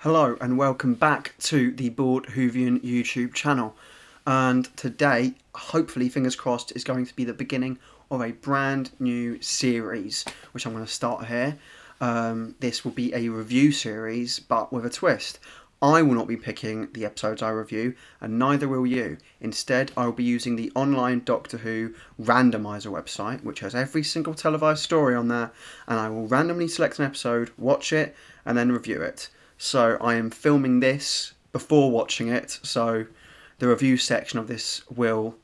Hello and welcome back to the Bored Whovian YouTube channel. And today, hopefully, fingers crossed, is going to be the beginning of a brand new series, which I'm going to start here. This will be a review series, but with a twist. I will not be picking the episodes I review, and neither will you. Instead, I will be using the online Doctor Who randomizer website, which has every single televised story on there, and I will randomly select an episode, watch it, and then review it. So I am filming this before watching it, so the review section of this will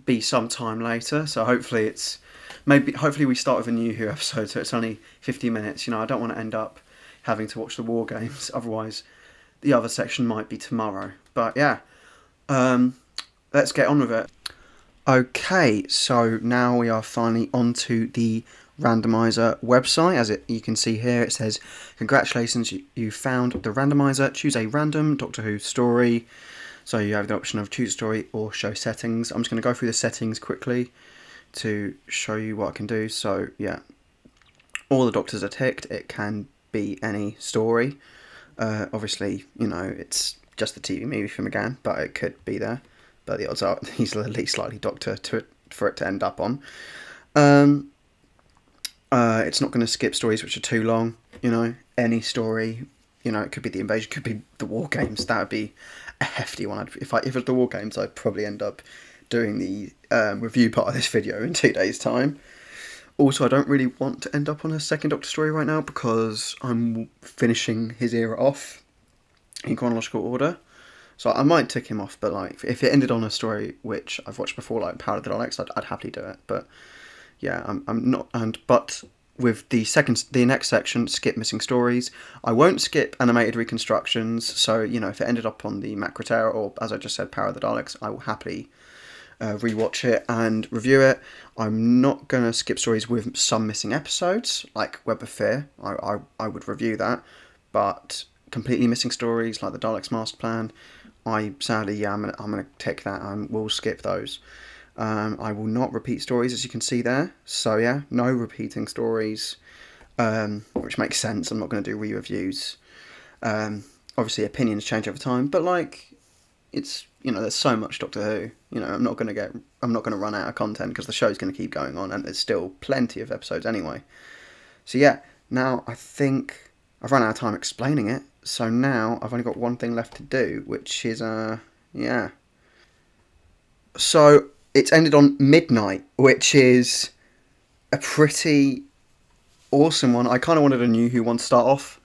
be some time later. So hopefully we start with a new Who episode, so it's only 50 minutes. I don't want to end up having to watch the War Games, otherwise the other section might be tomorrow. But yeah, let's get on with it. Okay, so now we are finally onto the randomizer website. You can see here, it says, congratulations, you found the randomizer. Choose a random Doctor Who story. So you have the option of choose a story or show settings. I'm just going to go through the settings quickly to show you what I can do. So yeah, all the Doctors are ticked. It can be any story. Obviously, it's just the TV movie for McGann, but it could be there. But the odds are he's the least likely Doctor for it to end up on. It's not going to skip stories which are too long. Any story. It could be the invasion, could be the War Games. That would be a hefty one. If it was the War Games, I'd probably end up doing the review part of this video in 2 days' time. Also, I don't really want to end up on a second Doctor story right now because I'm finishing his era off in chronological order. So I might tick him off, but if it ended on a story which I've watched before, like Power of the Daleks, I'd happily do it. But yeah, I'm not. But with the next section, skip missing stories, I won't skip animated reconstructions. So if it ended up on the Macroterra or, as I just said, Power of the Daleks, I will happily rewatch it and review it. I'm not gonna skip stories with some missing episodes, like Web of Fear. I would review that, but completely missing stories like the Daleks Master Plan, I'm gonna tick that and we'll skip those. I will not repeat stories, as you can see there. So yeah, no repeating stories, which makes sense. I'm not going to do re-reviews. Obviously, opinions change over time, but it's there's so much Doctor Who. I'm not going to run out of content because the show's going to keep going on, and there's still plenty of episodes anyway. So yeah, now I think I've run out of time explaining it. So now I've only got one thing left to do, which is yeah. So it's ended on midnight, which is a pretty awesome one. I kind of wanted a New Who one to start off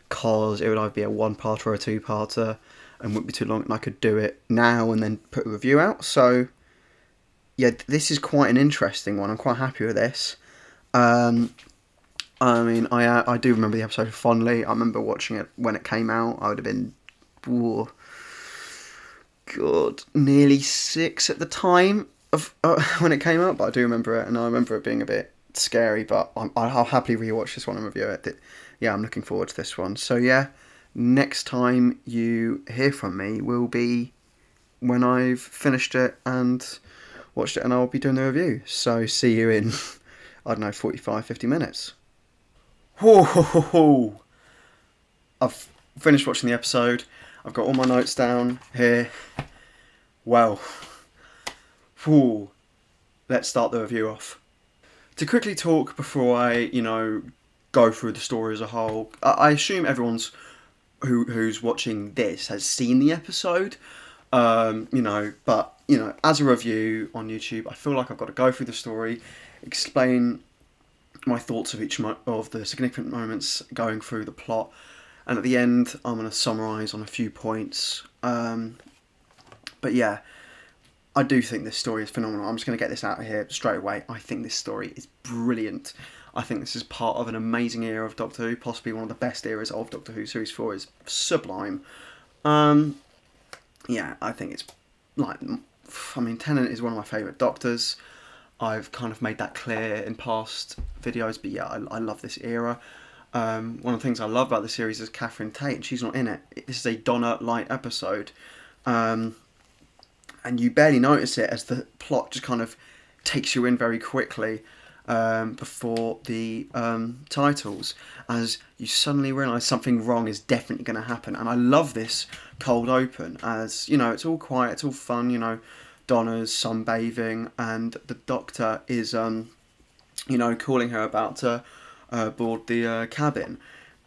because it would either be a one-parter or a two-parter and wouldn't be too long, and I could do it now and then put a review out. So yeah, this is quite an interesting one. I'm quite happy with this. I do remember the episode fondly. I remember watching it when it came out. I would have been, nearly 6 at the time of when it came out, but I do remember it, and I remember it being a bit scary. But I'll happily rewatch this one and review it. Yeah, I'm looking forward to this one. So yeah, next time you hear from me will be when I've finished it and watched it, and I'll be doing the review. So see you in I don't know, 45, 50 minutes. I've finished watching the episode. I've got all my notes down here. Well, let's start the review off. To quickly talk before I, go through the story as a whole, I assume everyone's who's watching this has seen the episode, but as a review on YouTube, I feel like I've got to go through the story, explain my thoughts of each of the significant moments going through the plot, and at the end I'm going to summarise on a few points. But yeah, I do think this story is phenomenal. I'm just going to get this out of here straight away. I think this story is brilliant. I think this is part of an amazing era of Doctor Who, possibly one of the best eras of Doctor Who. Series 4 is sublime. Yeah, I think it's Tennant is one of my favourite Doctors. I've kind of made that clear in past videos, but yeah, I love this era. One of the things I love about the series is Catherine Tate, and she's not in it. This is a Donna light episode, and you barely notice it as the plot just kind of takes you in very quickly. before the titles, as you suddenly realise something wrong is definitely going to happen. And I love this cold open, as you know, it's all quiet, it's all fun. You know, Donna's sunbathing, and the Doctor is calling her about to board the cabin,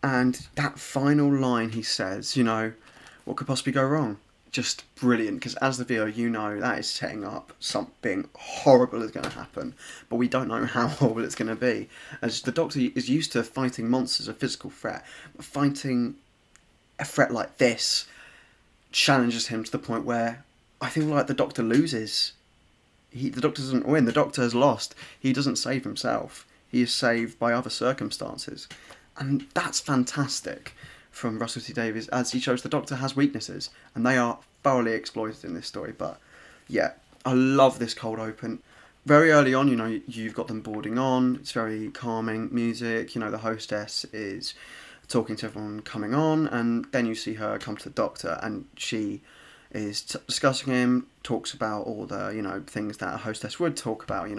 and that final line he says, what could possibly go wrong? Just brilliant, because as the viewer, that is setting up something horrible is going to happen, but we don't know how horrible it's going to be. As the Doctor is used to fighting monsters, a physical threat, but fighting a threat like this challenges him to the point where I feel like the Doctor loses. The Doctor doesn't win. The Doctor has lost. He doesn't save himself. He is saved by other circumstances, and that's fantastic from Russell T Davies, as he shows the Doctor has weaknesses, and they are thoroughly exploited in this story. But yeah, I love this cold open. Very early on, you've got them boarding on. It's very calming music. The hostess is talking to everyone coming on, and then you see her come to the Doctor, and she is discussing him, talks about all the, things that a hostess would talk about,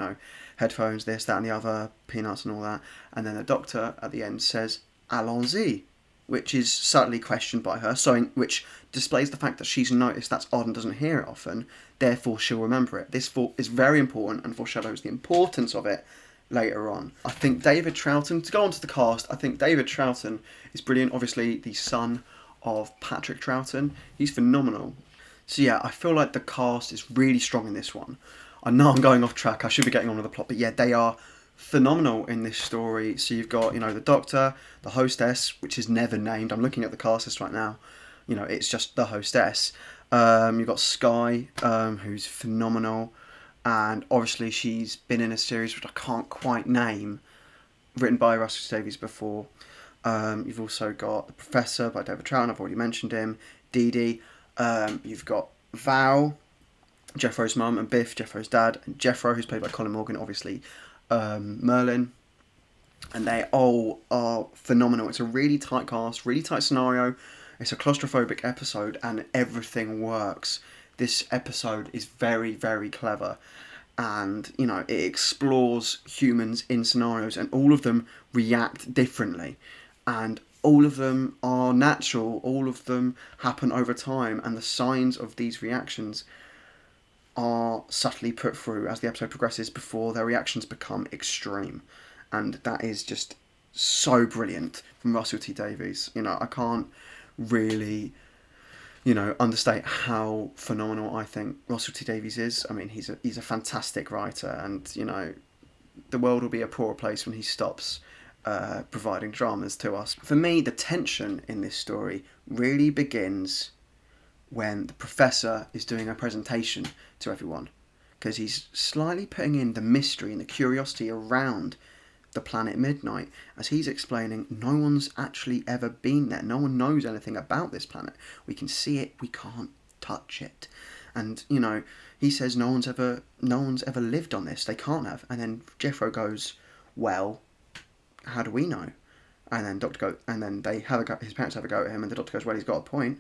headphones, this, that and the other, peanuts and all that. And then the Doctor at the end says, allons-y, which is subtly questioned by her, which displays the fact that she's noticed that's odd and doesn't hear it often, therefore she'll remember it. This is very important and foreshadows the importance of it later on. I think David Troughton, to go on to the cast, I think David Troughton is brilliant, obviously the son of Patrick Troughton. He's phenomenal. So yeah, I feel like the cast is really strong in this one. I know I'm going off track, I should be getting on with the plot, but yeah, they are phenomenal in this story. So you've got, the Doctor, the hostess, which is never named. I'm looking at the cast list right now. It's just the hostess. You've got Skye, who's phenomenal. And obviously she's been in a series which I can't quite name, written by Russell Davies before. You've also got The Professor by David Troughton, I've already mentioned him. Dee Dee. You've got Val, Jeffro's mum, and Biff, Jeffro's dad, and Jeffro, who's played by Colin Morgan, obviously Merlin, and they all are phenomenal. It's a really tight cast, really tight scenario. It's a claustrophobic episode, and everything works. This episode is very, very clever, and it explores humans in scenarios, and all of them react differently, and all of them are natural, all of them happen over time, and the signs of these reactions are subtly put through as the episode progresses before their reactions become extreme. And that is just so brilliant from Russell T Davies. I can't really, understate how phenomenal I think Russell T Davies is. I mean, he's a fantastic writer, and, the world will be a poorer place when he stops providing dramas to us. For me, the tension in this story really begins when the Professor is doing a presentation to everyone, because he's slightly putting in the mystery and the curiosity around the planet Midnight, as he's explaining no one's actually ever been there, no one knows anything about this planet. We can see it, we can't touch it. And he says no one's ever lived on this, they can't have. And then Jeffro goes, well, how do we know? And then his parents have a go at him, and the Doctor goes, well, he's got a point.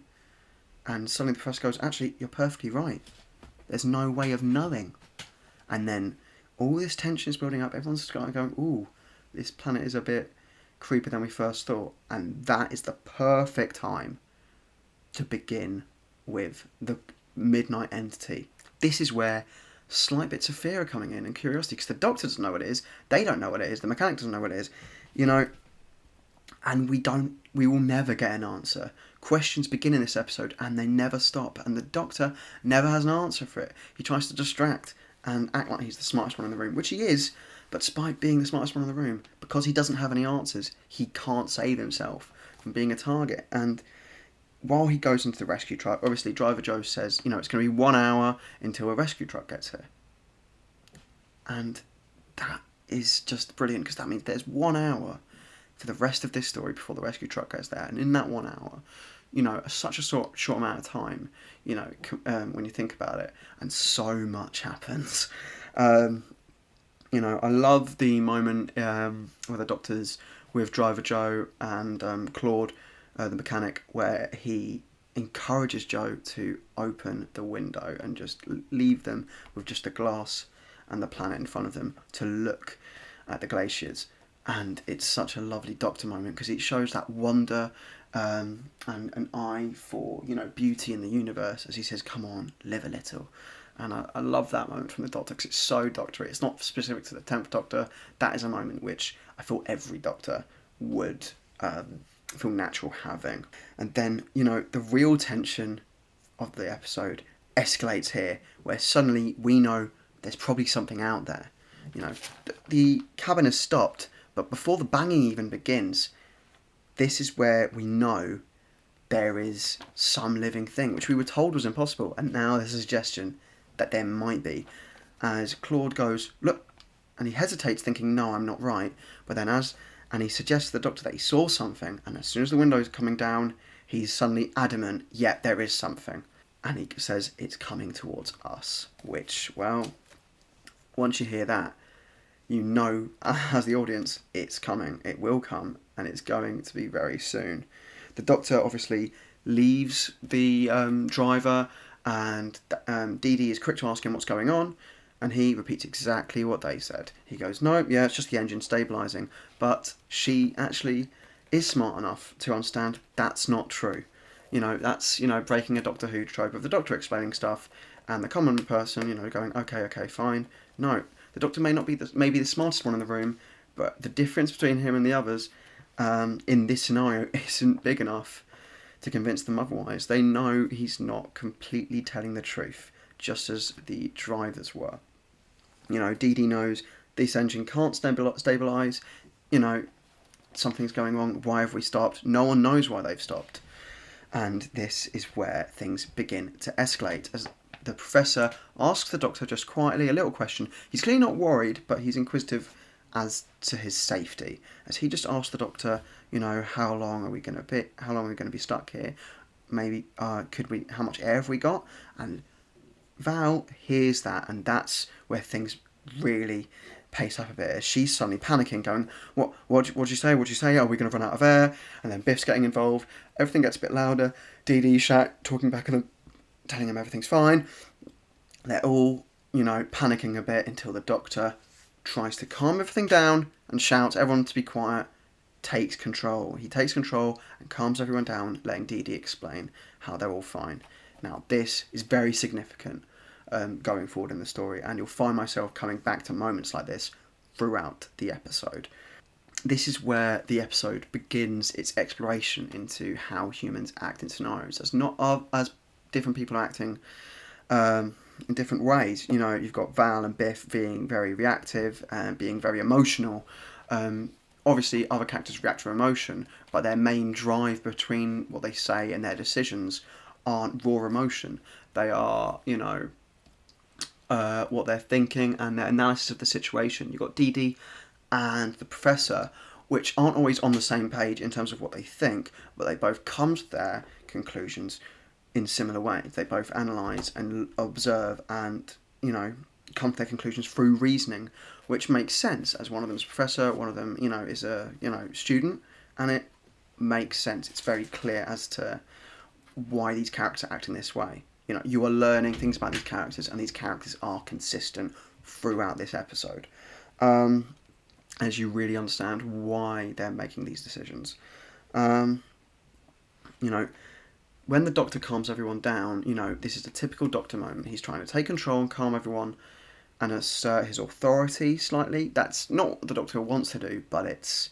And suddenly the Professor goes, actually, you're perfectly right. There's no way of knowing. And then all this tension is building up. Everyone's going, ooh, this planet is a bit creepier than we first thought. And that is the perfect time to begin with the Midnight entity. This is where slight bits of fear are coming in, and curiosity, because the Doctor doesn't know what it is, they don't know what it is, the mechanic doesn't know what it is, and we will never get an answer. Questions begin in this episode and they never stop, and the Doctor never has an answer for it. He tries to distract and act like he's the smartest one in the room, which he is, but despite being the smartest one in the room, because he doesn't have any answers, he can't save himself from being a target. And while he goes into the rescue truck, obviously Driver Joe says, it's going to be 1 hour until a rescue truck gets here. And that is just brilliant, because that means there's 1 hour for the rest of this story before the rescue truck gets there. And in that 1 hour, such a short amount of time, when you think about it, and so much happens. I love the moment where the Doctor's with Driver Joe and Claude, the mechanic, where he encourages Joe to open the window and just leave them with just the glass and the planet in front of them to look. at the glaciers. And it's such a lovely Doctor moment because it shows that wonder and an eye for, beauty in the universe as he says, come on, live a little. And I love that moment from the Doctor because it's so Doctor. It's not specific to the 10th Doctor. That is a moment which I thought every Doctor would feel natural having. And then, the real tension of the episode escalates here, where suddenly we know there's probably something out there. The cabin has stopped, but before the banging even begins, this is where we know there is some living thing, which we were told was impossible, and now there's a suggestion that there might be. As Claude goes, look, and he hesitates thinking, no, I'm not right, but then and he suggests to the Doctor that he saw something, and as soon as the window is coming down, he's suddenly adamant, yeah, there is something. And he says, it's coming towards us, which, well, once you hear that, you know, as the audience, it's coming, it will come, and it's going to be very soon. The Doctor obviously leaves the driver, and Dee Dee is quick to ask him what's going on, and he repeats exactly what they said. He goes, no, yeah, it's just the engine stabilising, but she actually is smart enough to understand that's not true. That's, breaking a Doctor Who trope of the Doctor explaining stuff, and the common person, going, okay, fine. No, the Doctor may not be maybe the smartest one in the room, but the difference between him and the others in this scenario isn't big enough to convince them otherwise. They know he's not completely telling the truth, just as the drivers were. Dee Dee knows this engine can't stabilise. Something's going wrong. Why have we stopped? No one knows why they've stopped. And this is where things begin to escalate as the Professor asks the Doctor just quietly a little question. He's clearly not worried, but he's inquisitive as to his safety. As he just asks the Doctor, how long are we going to be stuck here? Maybe how much air have we got? And Val hears that, and that's where things really pace up a bit. She's suddenly panicking, going, what'd you say? What'd you say? Are we going to run out of air? And then Biff's getting involved. Everything gets a bit louder. Dee Dee, Shaq talking back at them, telling him everything's fine. They're all, panicking a bit until the Doctor tries to calm everything down and shouts everyone to be quiet, takes control. He takes control and calms everyone down, letting Dee Dee explain how they're all fine. Now, this is very significant going forward in the story, and you'll find myself coming back to moments like this throughout the episode. This is where the episode begins its exploration into how humans act in scenarios. As different people are acting in different ways. You've got Val and Biff being very reactive and being very emotional. Obviously, other characters react to emotion, but their main drive between what they say and their decisions aren't raw emotion. They are, what they're thinking and their analysis of the situation. You've got Dee Dee and the Professor, which aren't always on the same page in terms of what they think, but they both come to their conclusions in similar ways. They both analyse and observe and, come to their conclusions through reasoning, which makes sense, as one of them's a professor, one of them, is a, student, and it makes sense. It's very clear as to why these characters are acting this way. You are learning things about these characters, and these characters are consistent throughout this episode. As you really understand why they're making these decisions. When the Doctor calms everyone down, this is the typical Doctor moment. He's trying to take control and calm everyone and assert his authority slightly. That's not what the Doctor wants to do, but it's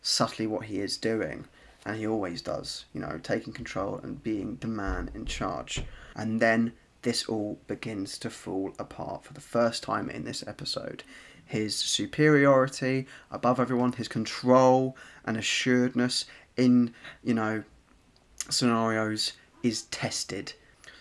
subtly what he is doing. And he always does, taking control and being the man in charge. And then this all begins to fall apart for the first time in this episode. His superiority above everyone, his control and assuredness in, scenarios is tested.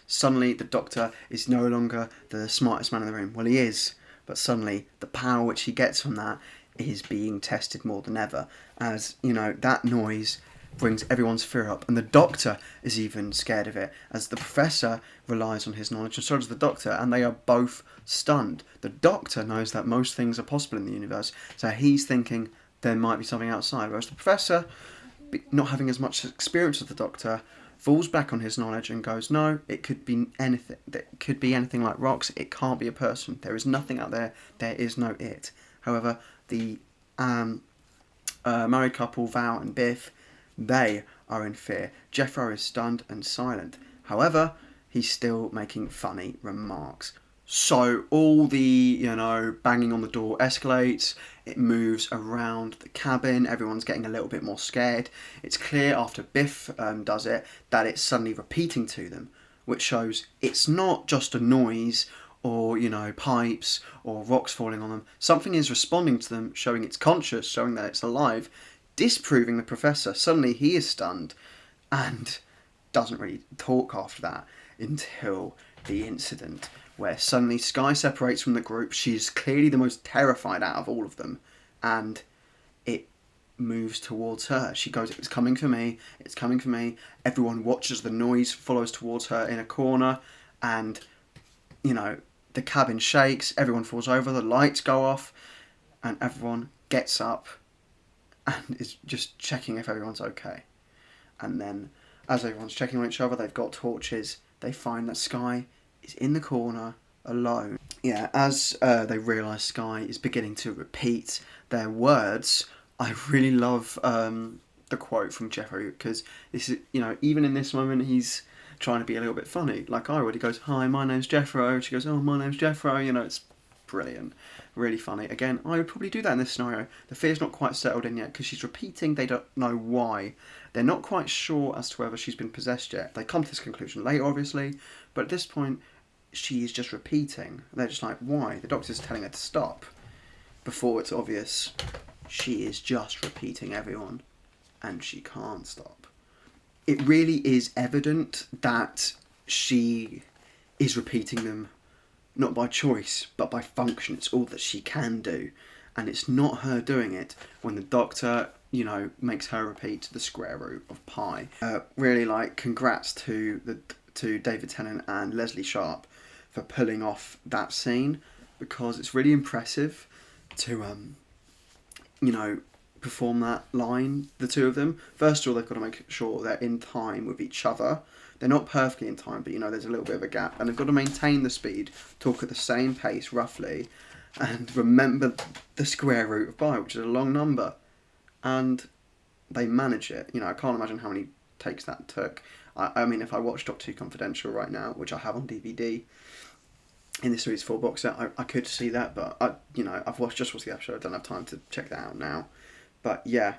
Suddenly the Doctor is no longer the smartest man in the room. Well, he is, but suddenly the power which he gets from that is being tested more than ever. As, that noise brings everyone's fear up, and the Doctor is even scared of it, as the Professor relies on his knowledge, and so does the Doctor, and they are both stunned. The Doctor knows that most things are possible in the universe, so he's thinking there might be something outside, whereas the Professor, not having as much experience as the Doctor, falls back on his knowledge and goes, no, it could be anything. It could be anything like rocks. It can't be a person. There is nothing out there. There is no it. However, the married couple, Val and Biff, they are in fear. Jeffro is stunned and silent. However, he's still making funny remarks. So all the, banging on the door escalates. It moves around the cabin. Everyone's getting a little bit more scared. It's clear after Biff does it that it's suddenly repeating to them, which shows it's not just a noise or, pipes or rocks falling on them. Something is responding to them, showing it's conscious, showing that it's alive, disproving the professor. Suddenly he is stunned and doesn't really talk after that until the incident where suddenly Skye separates from the group. She's clearly the most terrified out of all of them, and it moves towards her. She goes, it's coming for me, it's coming for me. Everyone watches the noise, follows towards her in a corner, and, the cabin shakes, everyone falls over, the lights go off, and everyone gets up and is just checking if everyone's okay. And then, as everyone's checking on each other, they've got torches, they find that Skye is in the corner, alone. Yeah, as they realise Skye is beginning to repeat their words, I really love the quote from Jeffro, because this is, even in this moment, he's trying to be a little bit funny, like I would. He goes, "Hi, my name's Jeffro." She goes, "Oh, my name's Jeffro." It's brilliant, really funny. Again, I would probably do that in this scenario. The fear's not quite settled in yet, because she's repeating, they don't know why. They're not quite sure as to whether she's been possessed yet. They come to this conclusion later, obviously, but at this point, she's just repeating. They're just like, why? The doctor's telling her to stop. Before it's obvious, she is just repeating everyone, and she can't stop. It really is evident that she is repeating them, not by choice, but by function. It's all that she can do. And it's not her doing it when the doctor, makes her repeat the square root of pi. Really, congrats to David Tennant and Leslie Sharp for pulling off that scene, because it's really impressive to perform that line, the two of them. First of all, they've got to make sure they're in time with each other. They're not perfectly in time, but there's a little bit of a gap, and they've got to maintain the speed, talk at the same pace roughly, and remember the square root of pi, which is a long number, and they manage it. I can't imagine how many takes that took. I mean, if I watch Doctor Who Confidential right now, which I have on DVD, in the Series 4 box set, I could see that, but I've watched the episode. I don't have time to check that out now. But yeah,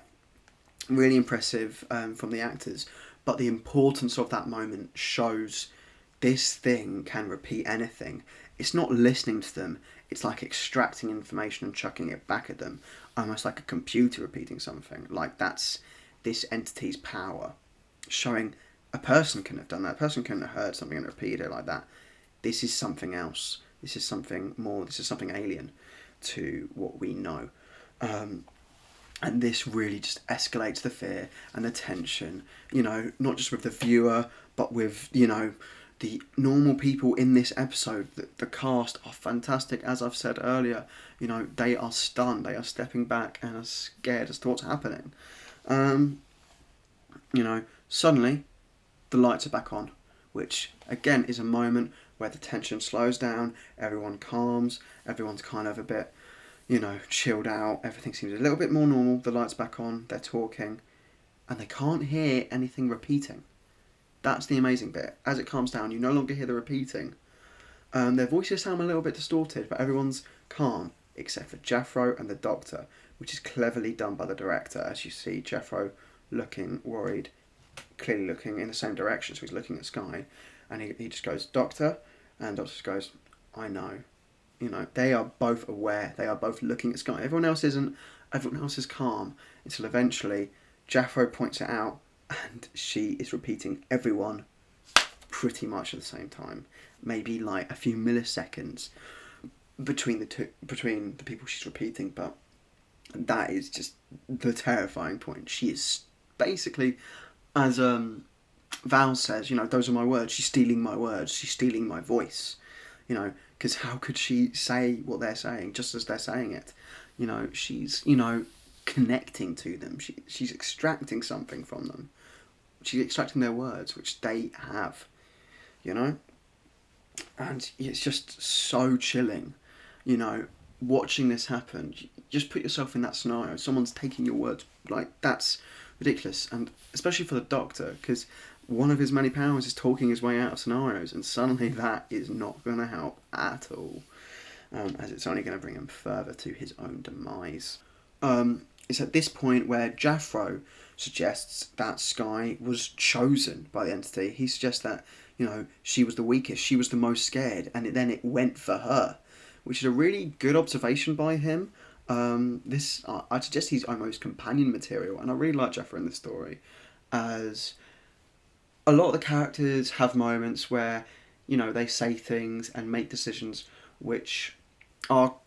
really impressive from the actors. But the importance of that moment shows this thing can repeat anything. It's not listening to them. It's like extracting information and chucking it back at them, almost like a computer repeating something. Like, that's this entity's power, showing a person couldn't have done that. A person couldn't have heard something and repeated it like that. This is something else. This is something more. This is something alien to what we know. And this really just escalates the fear and the tension, not just with the viewer, but with, the normal people in this episode. The cast are fantastic, as I've said earlier. They are stunned. They are stepping back and are scared as to what's happening. Suddenly, the lights are back on, which, again, is a moment where the tension slows down, everyone calms, everyone's kind of a bit, chilled out, everything seems a little bit more normal, the light's back on, they're talking, and they can't hear anything repeating. That's the amazing bit. As it calms down, you no longer hear the repeating. Their voices sound a little bit distorted, but everyone's calm, except for Jeffro and the doctor, which is cleverly done by the director, as you see Jeffro looking worried, clearly looking in the same direction, so he's looking at Skye, and he just goes, "Doctor," and the doctor just goes, "I know." They are both aware, they are both looking at Skye. Everyone else isn't, everyone else is calm, until eventually Jeffro points it out, and she is repeating everyone pretty much at the same time. Maybe like a few milliseconds between the people she's repeating, but that is just the terrifying point. She is basically, as Val says, those are my words. She's stealing my words. She's stealing my voice. Because how could she say what they're saying just as they're saying it? She's, connecting to them. She's extracting something from them. She's extracting their words, which they have, And it's just so chilling, watching this happen, just put yourself in that scenario. Someone's taking your words, like, that's ridiculous. And especially for the Doctor, because one of his many powers is talking his way out of scenarios, and suddenly that is not going to help at all, as it's only going to bring him further to his own demise. It's at this point where Jaffro suggests that Skye was chosen by the Entity. He suggests that, she was the weakest, she was the most scared, and then it went for her, which is a really good observation by him. I'd suggest he's almost companion material, and I really like Jaffro in this story, as a lot of the characters have moments where, they say things and make decisions which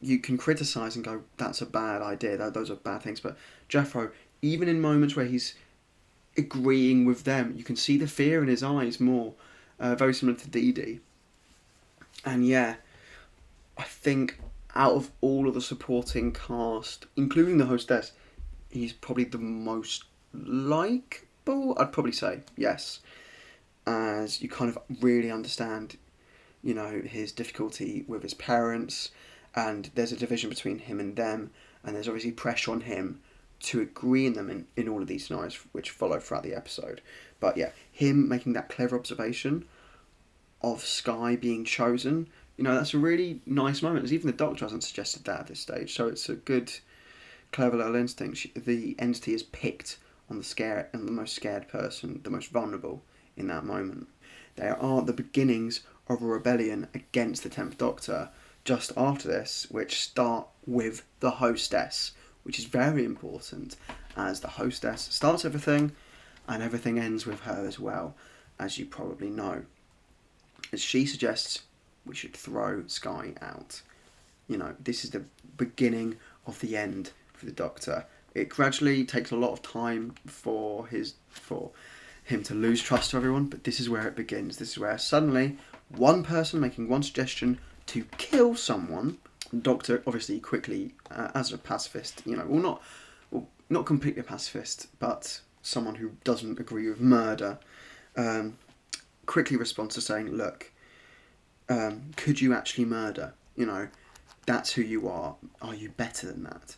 you can criticise and go, that's a bad idea, those are bad things. But Jaffro, even in moments where he's agreeing with them, you can see the fear in his eyes more, very similar to Dee Dee. And yeah, I think out of all of the supporting cast, including the hostess, he's probably the most likeable, I'd probably say, yes. As you kind of really understand, his difficulty with his parents, and there's a division between him and them, and there's obviously pressure on him to agree in them in all of these scenarios which follow throughout the episode. But yeah, him making that clever observation of Skye being chosen, that's a really nice moment, as even the Doctor hasn't suggested that at this stage, so it's a good, clever little instinct. The Entity is picked on the most scared person, the most vulnerable in that moment. They are the beginnings of a rebellion against the 10th Doctor just after this, which start with the hostess, which is very important, as the hostess starts everything and everything ends with her as well, as you probably know, as she suggests we should throw Skye out. This is the beginning of the end for the Doctor. It gradually takes a lot of time for him to lose trust to everyone, but this is where it begins. This is where suddenly one person making one suggestion to kill someone, the Doctor obviously quickly, as a pacifist, not completely a pacifist, but someone who doesn't agree with murder, quickly responds to saying, look, could you actually murder? That's who you are. Are you better than that?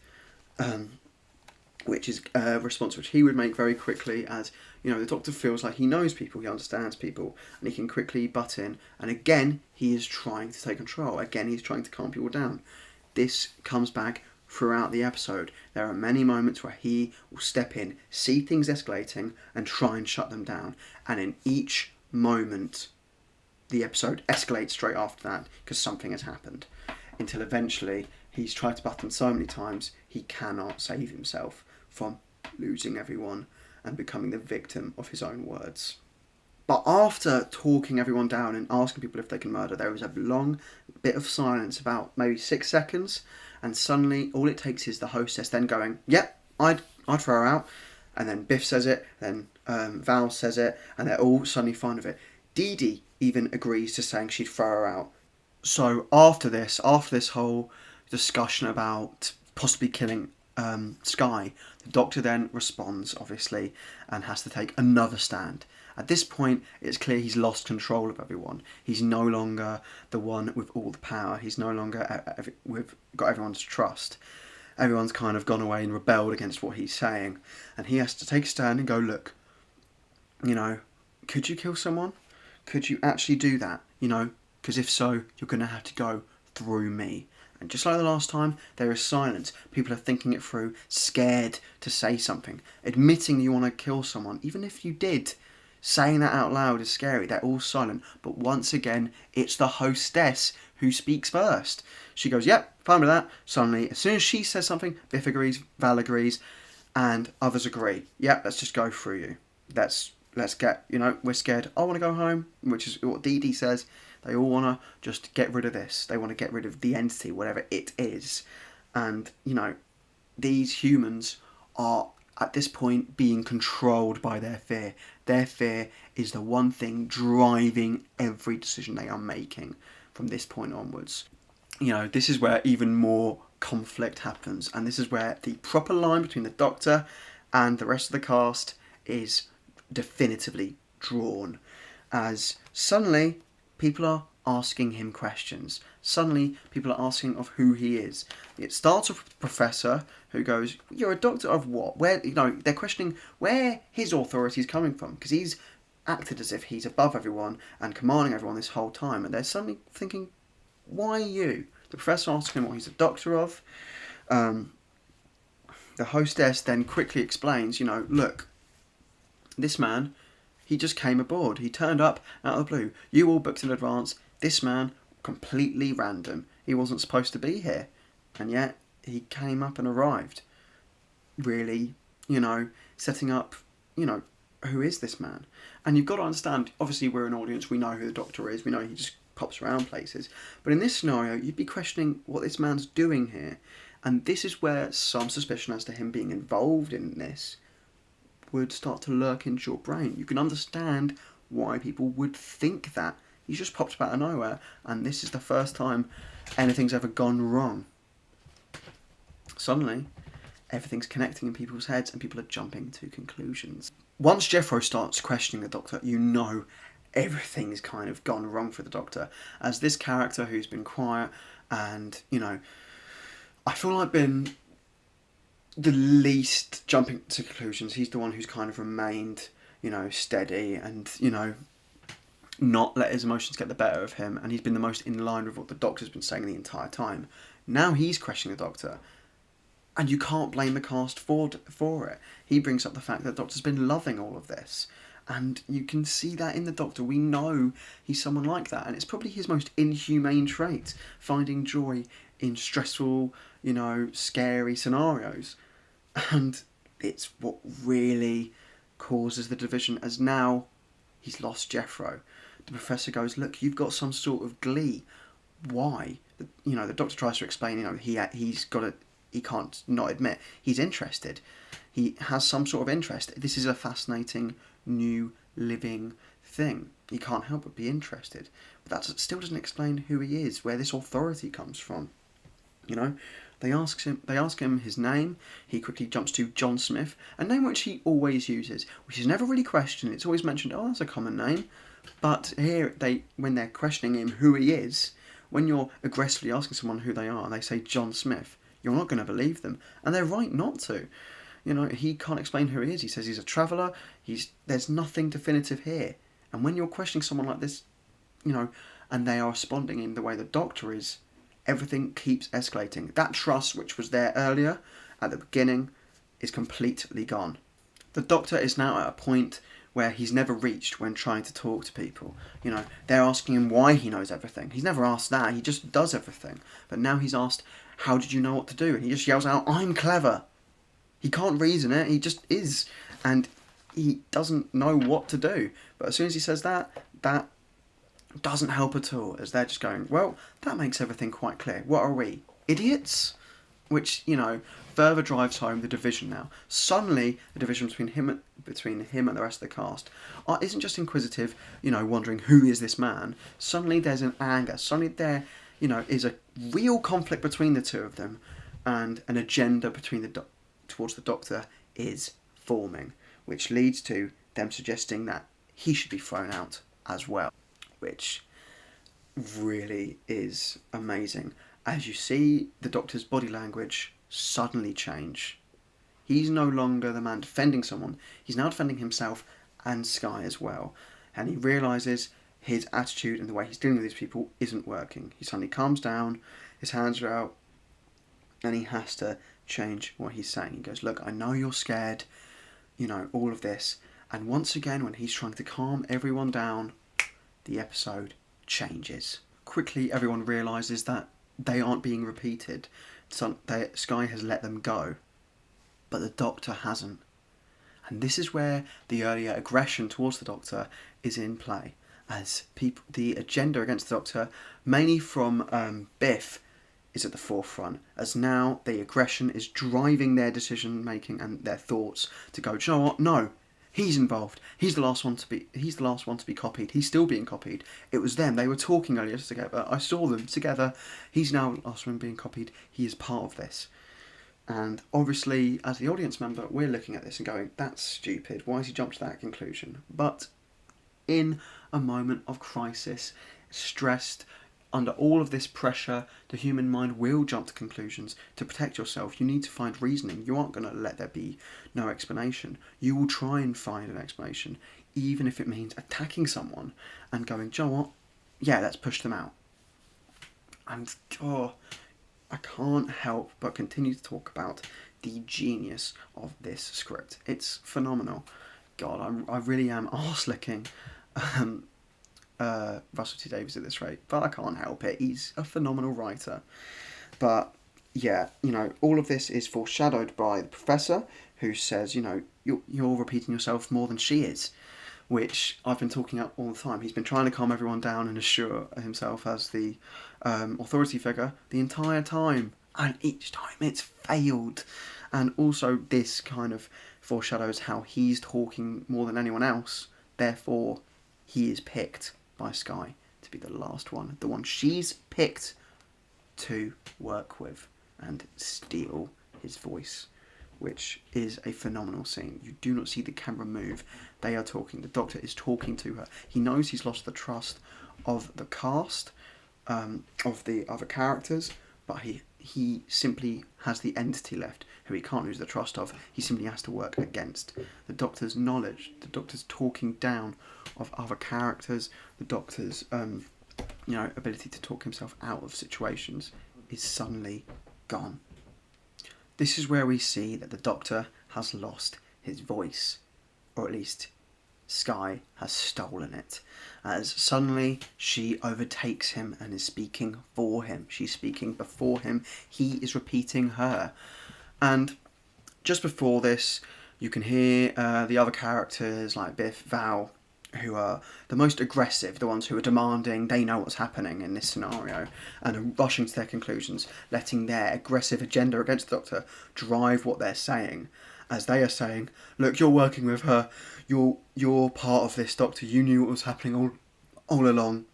Which is a response which he would make very quickly, as, the Doctor feels like he knows people, he understands people, and he can quickly butt in. And again, he is trying to take control. Again, he's trying to calm people down. This comes back throughout the episode. There are many moments where he will step in, see things escalating, and try and shut them down. And in each moment, the episode escalates straight after that, because something has happened. Until eventually, he's tried to butt in so many times, he cannot save himself from losing everyone and becoming the victim of his own words. But after talking everyone down and asking people if they can murder, there is a long bit of silence, about maybe 6 seconds, and suddenly all it takes is the hostess then going, yep, I'd throw her out, and then Biff says it, then Val says it, and they're all suddenly fine with it. Dee Dee even agrees to saying she'd throw her out. So after this whole discussion about possibly killing Skye, the Doctor then responds, obviously, and has to take another stand. At this point, it's clear he's lost control of everyone. He's no longer the one with all the power. He's no longer got everyone's trust. Everyone's kind of gone away and rebelled against what he's saying. And he has to take a stand and go, look, could you kill someone? Could you actually do that? Because if so, you're going to have to go through me. And just like the last time, there is silence. People are thinking it through, scared to say something. Admitting you want to kill someone, even if you did, saying that out loud is scary. They're all silent. But once again, it's the hostess who speaks first. She goes, yep, fine with that. Suddenly, as soon as she says something, Biff agrees, Val agrees, and others agree. Yep, let's just go through you. Let's get, we're scared. I want to go home, which is what Dee Dee says. They all want to just get rid of this. They want to get rid of the entity, whatever it is. And, these humans are, at this point, being controlled by their fear. Their fear is the one thing driving every decision they are making from this point onwards. This is where even more conflict happens. And this is where the proper line between the Doctor and the rest of the cast is definitively drawn. As suddenly, people are asking him questions. Suddenly, people are asking of who he is. It starts with the professor who goes, "You're a doctor of what?" Where they're questioning where his authority is coming from, because he's acted as if he's above everyone and commanding everyone this whole time, and they're suddenly thinking, "Why you?" The professor asks him what he's a doctor of. The hostess then quickly explains, look, this man, he just came aboard. He turned up out of the blue. You all booked in advance. This man, completely random. He wasn't supposed to be here. And yet, he came up and arrived. Really, setting up, who is this man? And you've got to understand, obviously we're an audience, we know who the doctor is, we know he just pops around places. But in this scenario, you'd be questioning what this man's doing here. And this is where some suspicion as to him being involved in this would start to lurk into your brain. You can understand why people would think that. He's just popped up out of nowhere, and this is the first time anything's ever gone wrong. Suddenly, everything's connecting in people's heads, and people are jumping to conclusions. Once Jeffro starts questioning the Doctor, everything's kind of gone wrong for the Doctor. As this character who's been quiet and, I feel like been the least jumping to conclusions. He's the one who's kind of remained, steady and, not let his emotions get the better of him. And he's been the most in line with what the Doctor's been saying the entire time. Now he's questioning the Doctor. And you can't blame the cast for it. He brings up the fact that the Doctor's been loving all of this. And you can see that in the Doctor. We know he's someone like that. And it's probably his most inhumane trait, finding joy in stressful, scary scenarios. And it's what really causes the division, as now he's lost Jeffro. The professor goes, "Look, you've got some sort of glee. Why?" The Doctor tries to explain, he's got a... He can't not admit he's interested. He has some sort of interest. This is a fascinating, new, living thing. He can't help but be interested. But that still doesn't explain who he is, where this authority comes from. They ask him his name. He quickly jumps to John Smith, a name which he always uses, which is never really questioned. It's always mentioned, oh, that's a common name. But here, when they're questioning him who he is, when you're aggressively asking someone who they are, and they say John Smith, you're not going to believe them. And they're right not to. He can't explain who he is. He says he's a traveller. There's nothing definitive here. And when you're questioning someone like this, and they are responding in the way the Doctor is, everything keeps escalating. That trust, which was there earlier, at the beginning, is completely gone. The Doctor is now at a point where he's never reached when trying to talk to people. They're asking him why he knows everything. He's never asked that. He just does everything. But now he's asked, how did you know what to do? And he just yells out, I'm clever. He can't reason it. He just is. And he doesn't know what to do. But as soon as he says that doesn't help at all, as they're just going, well, that makes everything quite clear. What are we, idiots? Which, further drives home the division now. Suddenly, the division between him and the rest of the cast isn't just inquisitive, wondering who is this man. Suddenly there's an anger. Suddenly there, is a real conflict between the two of them, and an agenda between towards the Doctor is forming, which leads to them suggesting that he should be thrown out as well, which really is amazing. As you see the Doctor's body language suddenly change. He's no longer the man defending someone, he's now defending himself and Skye as well. And he realises his attitude and the way he's dealing with these people isn't working. He suddenly calms down, his hands are out, and he has to change what he's saying. He goes, look, I know you're scared, all of this. And once again, when he's trying to calm everyone down, the episode changes. Quickly, everyone realises that they aren't being repeated. Skye has let them go, but the Doctor hasn't. And this is where the earlier aggression towards the Doctor is in play, as the agenda against the Doctor, mainly from Biff, is at the forefront, as now the aggression is driving their decision making and their thoughts to go, do you know what? No, he's involved. He's the last one to be copied. He's still being copied. It was them. They were talking earlier together. I saw them together. He's now the last one being copied. He is part of this. And obviously, as the audience member, we're looking at this and going, that's stupid. Why has he jumped to that conclusion? But in a moment of crisis, stressed, under all of this pressure, the human mind will jump to conclusions. To protect yourself, you need to find reasoning. You aren't going to let there be no explanation. You will try and find an explanation, even if it means attacking someone and going, "Do you know what? Yeah, let's push them out." And I can't help but continue to talk about the genius of this script. It's phenomenal. God, I really am arse-licking Russell T Davies at this rate, but I can't help it. He's a phenomenal writer. But yeah, all of this is foreshadowed by the professor, who says, you're repeating yourself more than she is, which I've been talking up all the time. He's been trying to calm everyone down and assure himself as the authority figure the entire time, and each time it's failed. And also this kind of foreshadows how he's talking more than anyone else, therefore he is picked by Skye to be the last one, the one she's picked to work with and steal his voice, which is a phenomenal scene. You do not see the camera move. They are talking. The Doctor is talking to her. He knows he's lost the trust of the cast, of the other characters, but he simply has the entity left who he can't lose the trust of. He simply has to work against. The Doctor's knowledge, the Doctor's talking down of other characters, the Doctor's ability to talk himself out of situations is suddenly gone. This is where we see that the Doctor has lost his voice, or at least Skye has stolen it, as suddenly she overtakes him and is speaking for him. She's speaking before him. He is repeating her. And just before this, you can hear the other characters like Biff, Val, who are the most aggressive, the ones who are demanding, they know what's happening in this scenario, and are rushing to their conclusions, letting their aggressive agenda against the Doctor drive what they're saying, as they are saying, look, you're working with her, you're part of this, Doctor, you knew what was happening all along.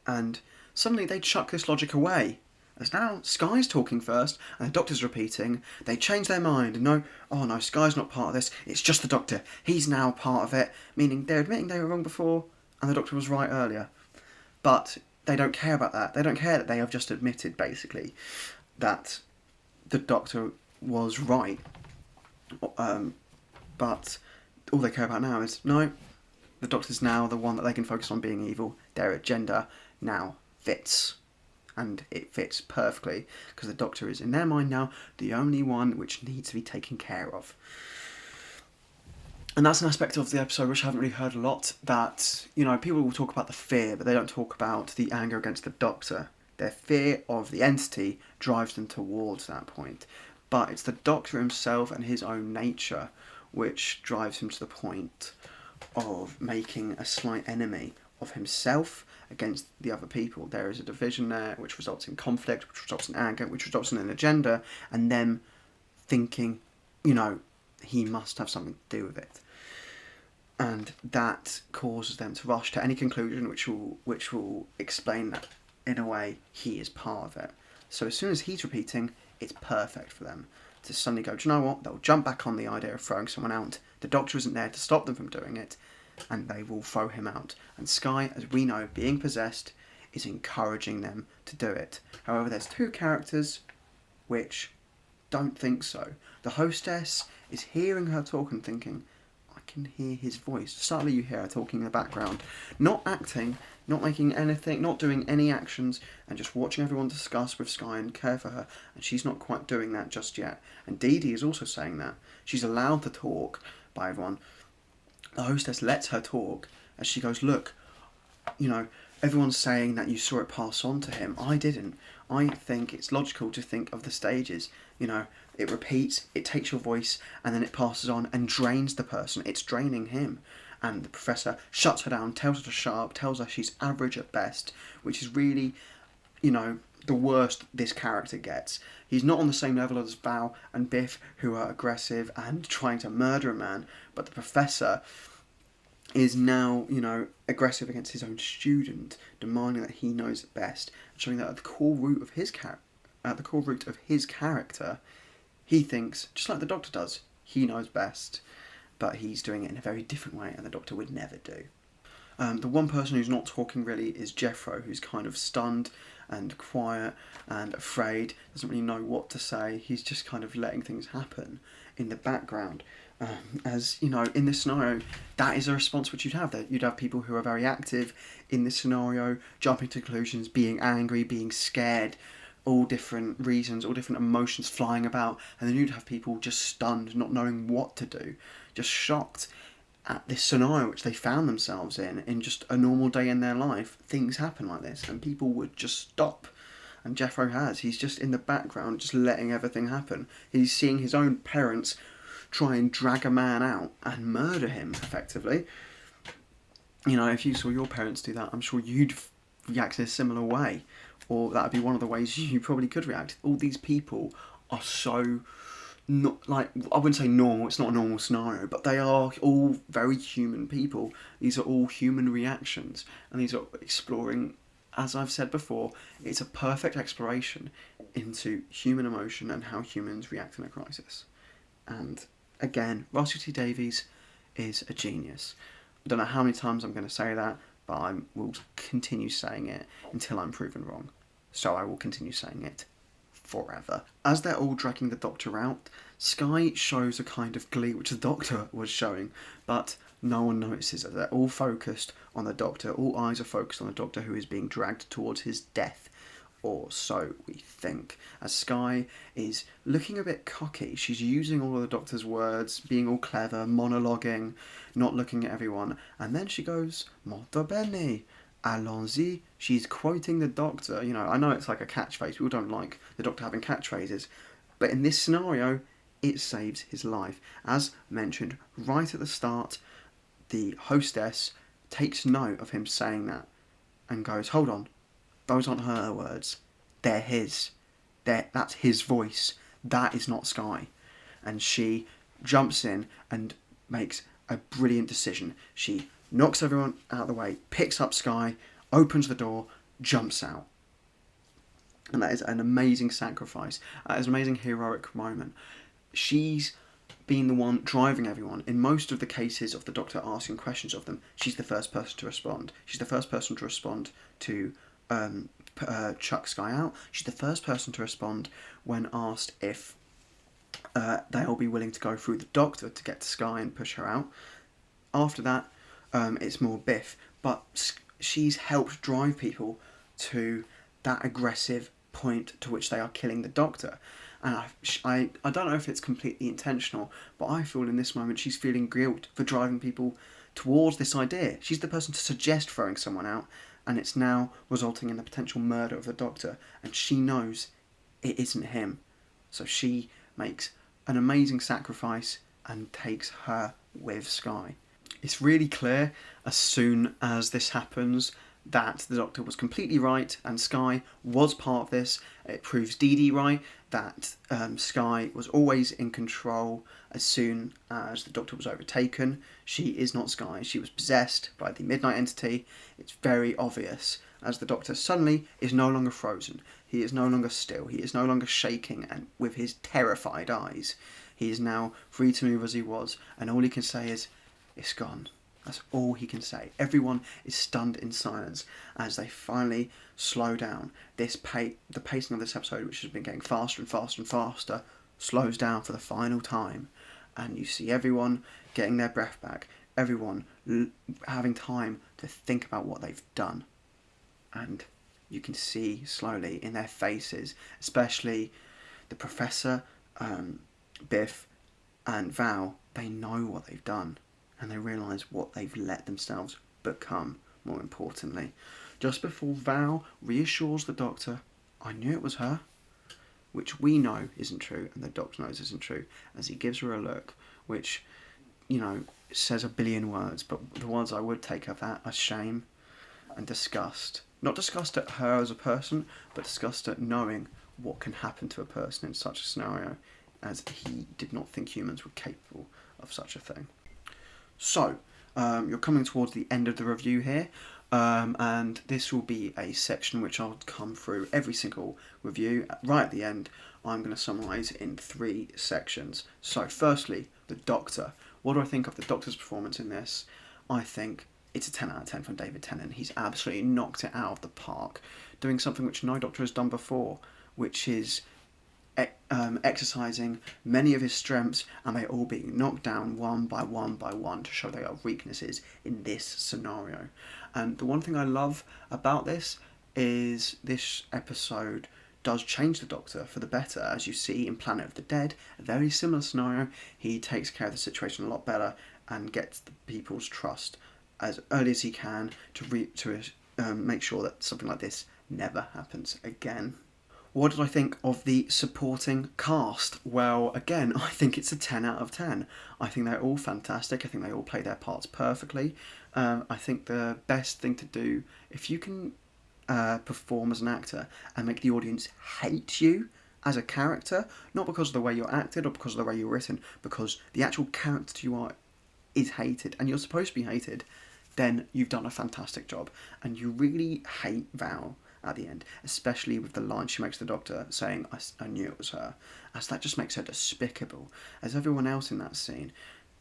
And suddenly they chuck this logic away, as now Skye's talking first, and the Doctor's repeating. They change their mind, and no, Skye's not part of this, it's just the Doctor. He's now part of it, meaning they're admitting they were wrong before, and the Doctor was right earlier. But they don't care about that. They don't care that they have just admitted, basically, that the Doctor was right. But all they care about now is, no, the Doctor's now the one that they can focus on being evil. Their agenda now fits. And it fits perfectly, because the Doctor is, in their mind now, the only one which needs to be taken care of. And that's an aspect of the episode which I haven't really heard a lot, that, people will talk about the fear, but they don't talk about the anger against the Doctor. Their fear of the entity drives them towards that point. But it's the Doctor himself and his own nature which drives him to the point of making a slight enemy of himself against the other people. There is a division there which results in conflict, which results in anger, which results in an agenda, and them thinking, he must have something to do with it. And that causes them to rush to any conclusion which will explain that, in a way, he is part of it. So as soon as he's repeating, it's perfect for them to suddenly go, do you know what? They'll jump back on the idea of throwing someone out. The Doctor isn't there to stop them from doing it, and they will throw him out. And Skye, as we know, being possessed, is encouraging them to do it. However, there's two characters which don't think so. The hostess is hearing her talk and thinking, I can hear his voice. Suddenly you hear her talking in the background, not acting, not making anything, not doing any actions, and just watching everyone discuss with Skye and care for her, and she's not quite doing that just yet. And Dee Dee is also saying that. She's allowed to talk by everyone. The hostess lets her talk as she goes, look, everyone's saying that you saw it pass on to him. I didn't. I think it's logical to think of the stages. It repeats, it takes your voice, and then it passes on and drains the person. It's draining him. And the professor shuts her down, tells her to shut up, tells her she's average at best, which is really, the worst this character gets. He's not on the same level as Val and Biff, who are aggressive and trying to murder a man, but the professor is now, aggressive against his own student, demanding that he knows it best, and showing that at the core root of his character, he thinks, just like the Doctor does, he knows best, but he's doing it in a very different way, and the Doctor would never do. The one person who's not talking really is Jeffro, who's kind of stunned and quiet and afraid, doesn't really know what to say. He's just kind of letting things happen in the background. As you know, in this scenario, that is a response which you'd have. That you'd have people who are very active in this scenario, jumping to conclusions, being angry, being scared, all different reasons, all different emotions flying about, and then you'd have people just stunned, not knowing what to do, just shocked at this scenario which they found themselves in just a normal day in their life. Things happen like this, and people would just stop. And Jeffro has. He's just in the background, just letting everything happen. He's seeing his own parents try and drag a man out and murder him, effectively. You know, if you saw your parents do that, I'm sure you'd react in a similar way. Or that would be one of the ways you probably could react. All these people are so... not like, I wouldn't say normal, it's not a normal scenario, but they are all very human people. These are all human reactions, and these are exploring, as I've said before, it's a perfect exploration into human emotion and how humans react in a crisis. And again, Russell T Davies is a genius. I don't know how many times I'm going to say that, but I will continue saying it until I'm proven wrong. So I will continue saying it forever. As they're all dragging the Doctor out, Skye shows a kind of glee which the Doctor was showing, but no one notices it. They're all focused on the Doctor. All eyes are focused on the Doctor, who is being dragged towards his death, or so we think. As Skye is looking a bit cocky, she's using all of the Doctor's words, being all clever, monologuing, not looking at everyone, and then she goes, "Molto bene, allons-y." She's quoting the Doctor. You know, I know it's like a catchphrase. People don't like the Doctor having catchphrases, but in this scenario, it saves his life. As mentioned right at the start, the hostess takes note of him saying that and goes, "Hold on, those aren't her words. They're his. That's his voice. That is not Skye." And she jumps in and makes a brilliant decision. She knocks everyone out of the way, picks up Skye, opens the door, jumps out. And that is an amazing sacrifice. That is an amazing heroic moment. She's been the one driving everyone. In most of the cases of the Doctor asking questions of them, she's the first person to respond. She's the first person to respond to chuck Skye out. She's the first person to respond when asked if they'll be willing to go through the Doctor to get to Skye and push her out. After that, it's more Biff. But she's helped drive people to that aggressive point to which they are killing the Doctor. And I don't know if it's completely intentional, but I feel in this moment she's feeling guilt for driving people towards this idea. She's the person to suggest throwing someone out, and it's now resulting in the potential murder of the Doctor, and she knows it isn't him. So she makes an amazing sacrifice and takes her with Skye. It's really clear as soon as this happens that the Doctor was completely right and Skye was part of this. It proves Dee Dee right, that Skye was always in control as soon as the Doctor was overtaken. She is not Skye. She was possessed by the Midnight Entity. It's very obvious as the Doctor suddenly is no longer frozen. He is no longer still. He is no longer shaking and with his terrified eyes. He is now free to move as he was, and all he can say is, "It's gone." That's all he can say. Everyone is stunned in silence as they finally slow down. The pacing of this episode, which has been getting faster and faster and faster, slows down for the final time. And you see everyone getting their breath back. Everyone having time to think about what they've done. And you can see slowly in their faces, especially the Professor, Biff, and Val, they know what they've done. And they realise what they've let themselves become, more importantly. Just before Val reassures the Doctor, "I knew it was her," which we know isn't true, and the Doctor knows isn't true, as he gives her a look, which, you know, says a billion words, but the words I would take of that are shame and disgust. Not disgust at her as a person, but disgust at knowing what can happen to a person in such a scenario, as he did not think humans were capable of such a thing. So, you're coming towards the end of the review here, and this will be a section which I'll come through every single review. Right at the end, I'm going to summarise in 3 sections. So, firstly, the Doctor. What do I think of the Doctor's performance in this? I think it's a 10 out of 10 from David Tennant. He's absolutely knocked it out of the park, doing something which no Doctor has done before, which is exercising many of his strengths, and they all being knocked down one by one by one to show they are weaknesses in this scenario. And the one thing I love about this is this episode does change the Doctor for the better. As you see in Planet of the Dead, a very similar scenario, he takes care of the situation a lot better and gets the people's trust as early as he can to make sure that something like this never happens again. What did I think of the supporting cast? Well, again, I think it's a 10 out of 10. I think they're all fantastic. I think they all play their parts perfectly. I think the best thing to do, if you can perform as an actor and make the audience hate you as a character, not because of the way you're acted or because of the way you're written, because the actual character you are is hated and you're supposed to be hated, then you've done a fantastic job. And you really hate Val at the end, especially with the line she makes to the Doctor saying, I knew it was her, as that just makes her despicable. As everyone else in that scene,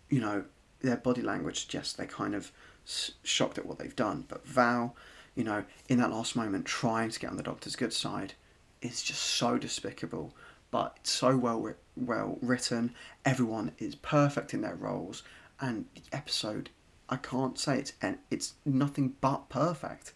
you know, their body language suggests they're kind of shocked at what they've done, but Val, you know, in that last moment trying to get on the Doctor's good side is just so despicable, but it's so well written. Everyone is perfect in their roles, and the episode, I can't say it's nothing but perfect.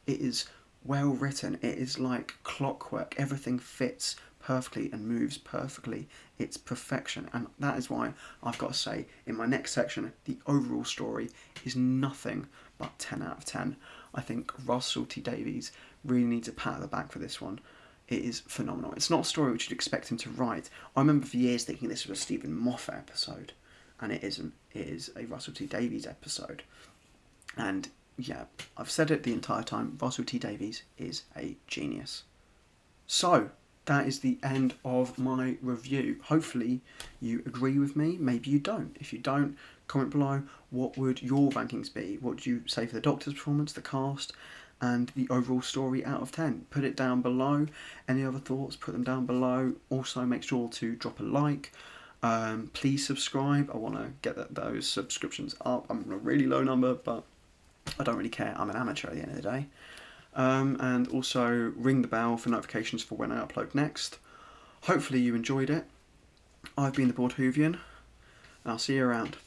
It is well written. It is like clockwork. Everything fits perfectly and moves perfectly. It's perfection, and that is why I've got to say in my next section the overall story is nothing but 10 out of 10. I think Russell T Davies really needs a pat on the back for this one. It is phenomenal. It's not a story which you'd expect him to write. I remember for years thinking this was a Stephen Moffat episode, and it isn't. It is a Russell T Davies episode. And yeah, I've said it the entire time, Russell T Davies is a genius. So, that is the end of my review. Hopefully you agree with me, maybe you don't. If you don't, comment below what would your rankings be. What would you say for the Doctor's performance, the cast, and the overall story out of 10? Put it down below. Any other thoughts, put them down below. Also make sure to drop a like. Please subscribe. I want to get those subscriptions up. I'm on a really low number, but I don't really care. I'm an amateur at the end of the day. And also ring the bell for notifications for when I upload next. Hopefully you enjoyed it. I've been the Bored Whovian, and I'll see you around.